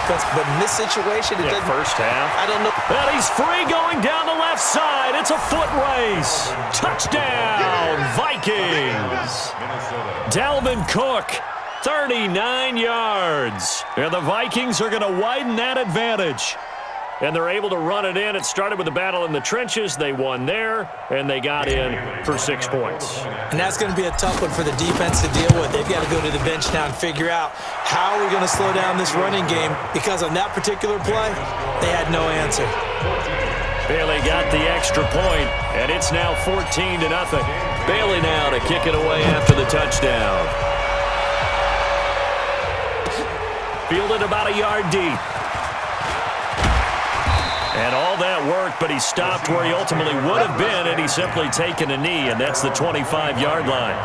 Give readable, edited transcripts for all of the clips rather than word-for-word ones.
offense, but in this situation, it doesn't. First half. I don't know. And he's free going down the left side. It's a foot race. Touchdown, Vikings. Dalvin Cook, 39 yards. And the Vikings are going to widen that advantage. And they're able to run it in. It started with a battle in the trenches. They won there, and they got in for 6 points. And that's going to be a tough one for the defense to deal with. They've got to go to the bench now and figure out how we're going to slow down this running game, because on that particular play, they had no answer. Bailey got the extra point, and it's now 14-0. Bailey now to kick it away after the touchdown. Fielded about a yard deep. And all that worked, but he stopped where he ultimately would have been, and he's simply taken a knee, and that's the 25-yard line.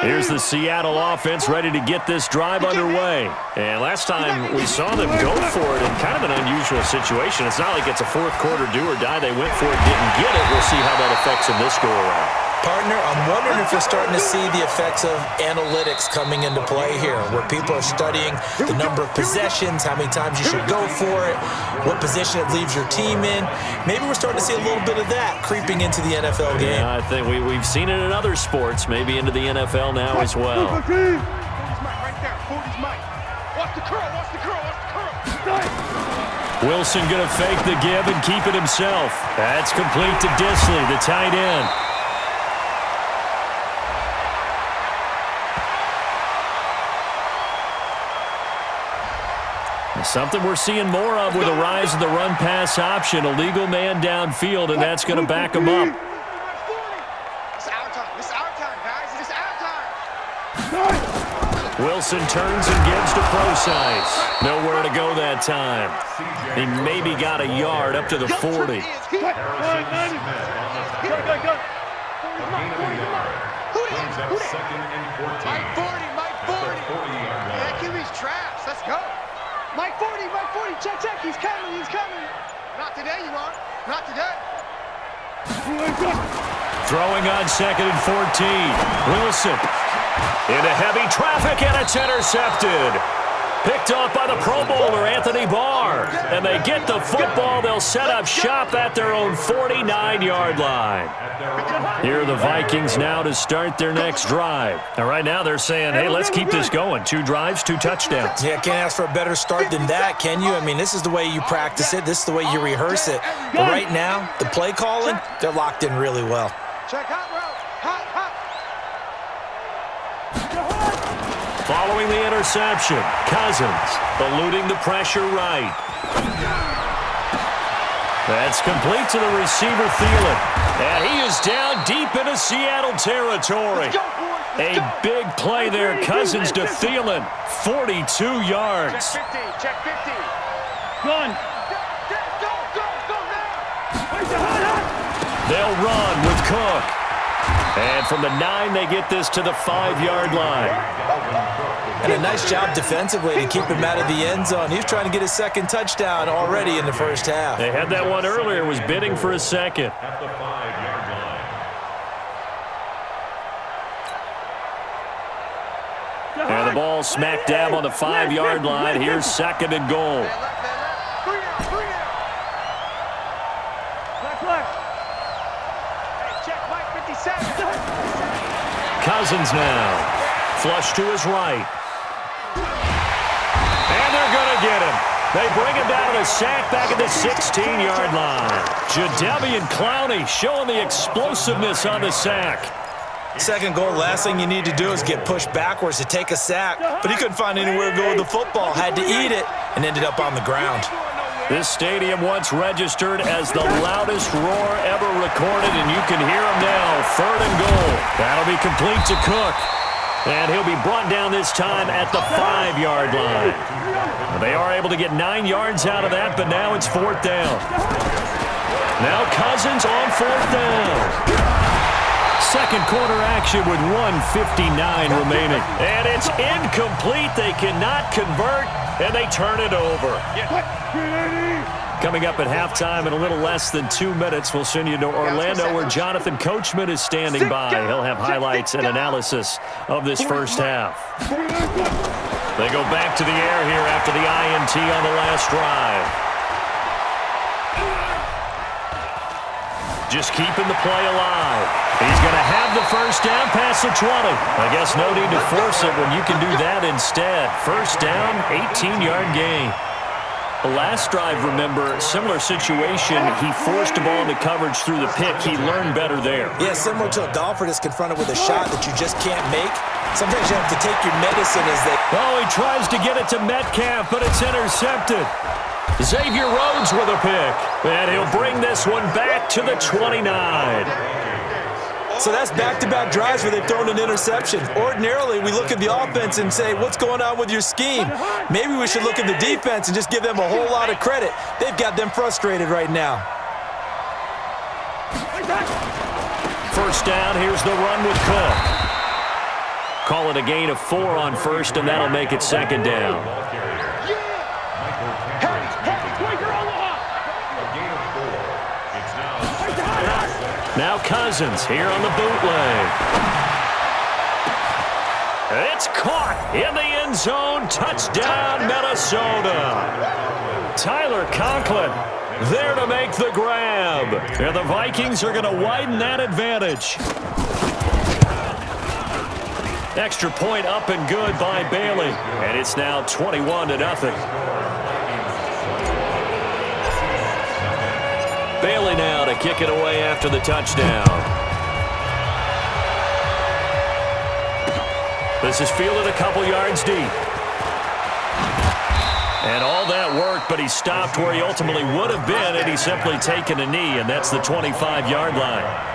Here's the Seattle offense ready to get this drive underway. And last time we saw them go for it in kind of an unusual situation. It's not like it's a fourth-quarter do-or-die. They went for it, didn't get it. We'll see how that affects them this go-around. Partner, I'm wondering if we're starting to see the effects of analytics coming into play here, where people are studying the number of possessions, how many times you should go for it, what position it leaves your team in. Maybe we're starting to see a little bit of that creeping into the NFL game. Yeah, I think we've seen it in other sports, maybe into the NFL now as well. Wilson going to fake the give and keep it himself. That's complete to Disley, the tight end. Something we're seeing more of with the rise of the run-pass option. A legal man downfield, and that's going to back him up. It's our time. It's our time, guys. It's our time. Wilson turns and gives to Procise. Nowhere to go that time. He maybe got a yard up to the 40. Who this? Second and 14. Mike 40. That QB's trash. Let's go. Mike 40, check, he's coming. Not today, you won't. Not today. Throwing on second and 14. Wilson into heavy traffic, and it's intercepted. Picked off by the Pro Bowler, Anthony Barr. And they get the football. They'll set up shop at their own 49-yard line. Here are the Vikings now to start their next drive. And right now they're saying, hey, let's keep this going. 2 drives, 2 touchdowns. Yeah, can't ask for a better start than that, can you? I mean, this is the way you practice it. This is the way you rehearse it. But right now, the play calling, they're locked in really well. Check hot route. Hot. Following the interception, Cousins eluding the pressure right. That's complete to the receiver, Thielen. And he is down deep into Seattle territory. A big play there, Cousins to Thielen. 42 yards. Check 50. Run. They'll run with Cook. And from the 9, they get this to the 5-yard line. And a nice job defensively to keep him out of the end zone. He was trying to get his second touchdown already in the first half. They had that one earlier, was bidding for a second. At the 5-yard line. And the ball smack dab on the 5-yard line. Here's second and goal. Cousins now. Flush to his right. And they're going to get him. They bring him down to the sack back at the 16-yard line. Jadeveon Clowney showing the explosiveness on the sack. Second goal, last thing you need to do is get pushed backwards to take a sack. But he couldn't find anywhere to go with the football. Had to eat it and ended up on the ground. This stadium once registered as the loudest roar ever recorded, and you can hear him now. Third and goal. That'll be complete to Cook. And he'll be brought down this time at the 5-yard line. They are able to get 9 yards out of that, but now it's 4th down. Now Cousins on 4th down. Second quarter action with 1:59 remaining. And it's incomplete. They cannot convert, and they turn it over. Coming up at halftime in a little less than 2 minutes, we'll send you to Orlando where Jonathan Coachman is standing by. He'll have highlights and analysis of this first half. They go back to the air here after the INT on the last drive. Just keeping the play alive. He's going to have the first down past the 20. I guess no need to force it when you can do that instead. First down, 18-yard gain. The last drive, remember, similar situation. He forced the ball into coverage through the pick. He learned better there. Yeah, similar to a golfer that's confronted with a shot that you just can't make. Sometimes you have to take your medicine as they... Oh, he tries to get it to Metcalf, but it's intercepted. Xavier Rhodes with a pick. And he'll bring this one back to the 29. So that's back-to-back drives where they've thrown an interception. Ordinarily, we look at the offense and say, what's going on with your scheme? Maybe we should look at the defense and just give them a whole lot of credit. They've got them frustrated right now. First down, here's the run with Cook. Call it a gain of 4 on first, and that'll make it second down. Now Cousins here on the bootleg. It's caught in the end zone. Touchdown, Minnesota. Tyler Conklin there to make the grab. And the Vikings are going to widen that advantage. Extra point up and good by Bailey. And it's now 21-0. Bailey now to kick it away after the touchdown. This is fielded a couple yards deep. And all that work, but he stopped where he ultimately would have been had he simply taken a knee, and that's the 25-yard line.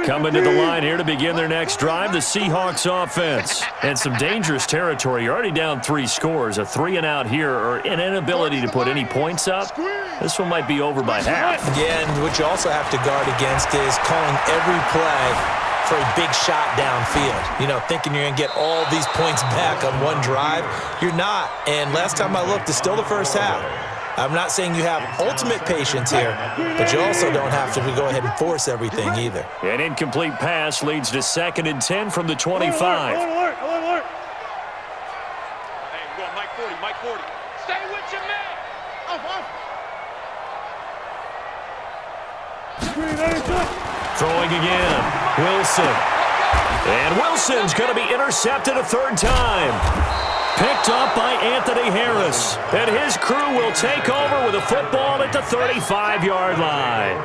Coming to the line here to begin their next drive, the Seahawks offense. And some dangerous territory. You're already down 3 scores. A 3-and-out here, or an inability to put any points up. This one might be over by half. Yeah, and what you also have to guard against is calling every play for a big shot downfield. You know, thinking you're going to get all these points back on one drive. You're not. And last time I looked, it's still the first half. I'm not saying you have ultimate patience here, but you also don't have to go ahead and force everything either. An incomplete pass leads to 2nd and 10 from the 25. Hey, go on, Mike 40, Mike 40. Stay with your man. Throwing again. Wilson. And Wilson's going to be intercepted a 3rd time. Picked up by Anthony Harris. And his crew will take over with a football at the 35-yard line.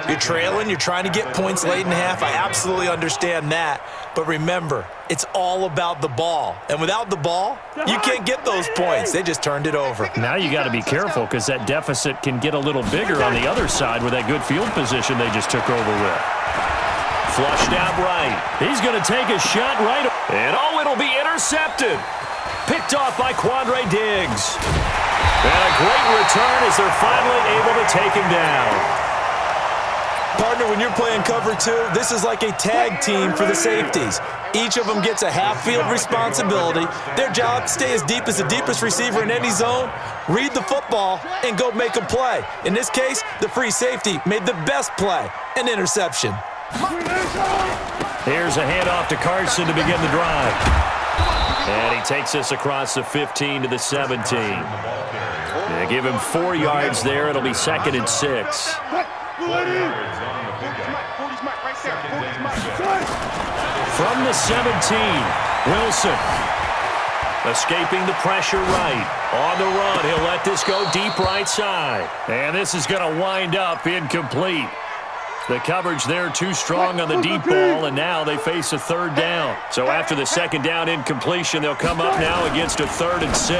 You're trailing. You're trying to get points late in half. I absolutely understand that. But remember, it's all about the ball. And without the ball, you can't get those points. They just turned it over. Now you got to be careful because that deficit can get a little bigger on the other side with that good field position they just took over with. Flushed out right. He's going to take a shot right. And oh, it'll be intercepted. Picked off by Quandre Diggs. And a great return as they're finally able to take him down. Partner, when you're playing cover 2, this is like a tag team for the safeties. Each of them gets a half-field responsibility. Their job, stay as deep as the deepest receiver in any zone, read the football, and go make a play. In this case, the free safety made the best play, an interception. Here's a handoff to Carson to begin the drive. And he takes us across the 15 to the 17. They give him 4 yards there. It'll be 2nd and 6. From the 17, Wilson. Escaping the pressure right. On the run, he'll let this go deep right side. And this is going to wind up incomplete. The coverage there too strong on the deep ball, and now they face a 3rd down. So after the 2nd down incompletion, they'll come up now against a 3rd and 6.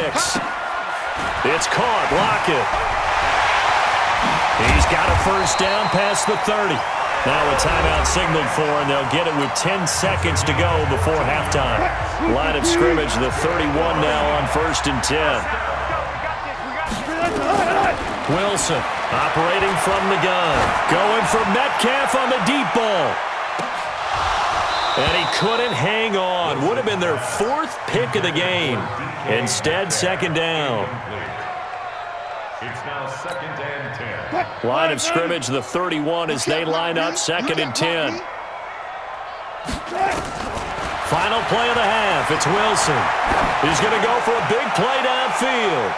It's caught. Lockett. He's got a first down past the 30. Now a timeout signaled for, and they'll get it with 10 seconds to go before halftime. Line of scrimmage, the 31 now on 1st and 10. Wilson operating from the gun. Going for Metcalf on the deep ball. And he couldn't hang on. Would have been their 4th pick of the game. Instead, 2nd down. It's now 2nd and 10. Line of scrimmage, the 31 as they line up 2nd and 10. Final play of the half. It's Wilson. He's going to go for a big play downfield.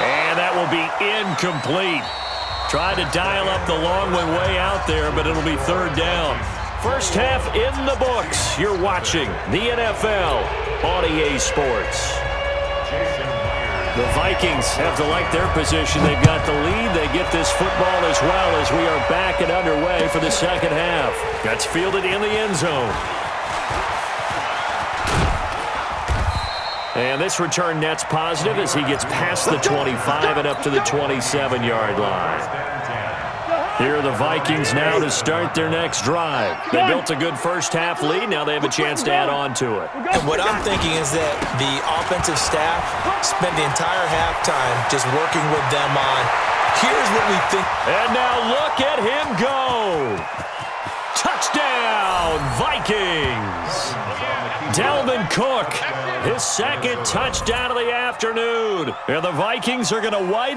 And that will be incomplete. Tried to dial up the long way out there, but it'll be 3rd down. First half in the books. You're watching the NFL on EA Sports. The Vikings have to like their position. They've got the lead. They get this football as well as we are back and underway for the second half. That's fielded in the end zone. And this return net's positive as he gets past the 25 and up to the 27-yard line. Here are the Vikings now to start their next drive. They built a good first half lead. Now they have a chance to add on to it. And what I'm thinking is that the offensive staff spent the entire halftime just working with them on, here's what we think. And now look at him go. Touchdown, Vikings. Dalvin Cook, his 2nd touchdown of the afternoon. And the Vikings are going to wipe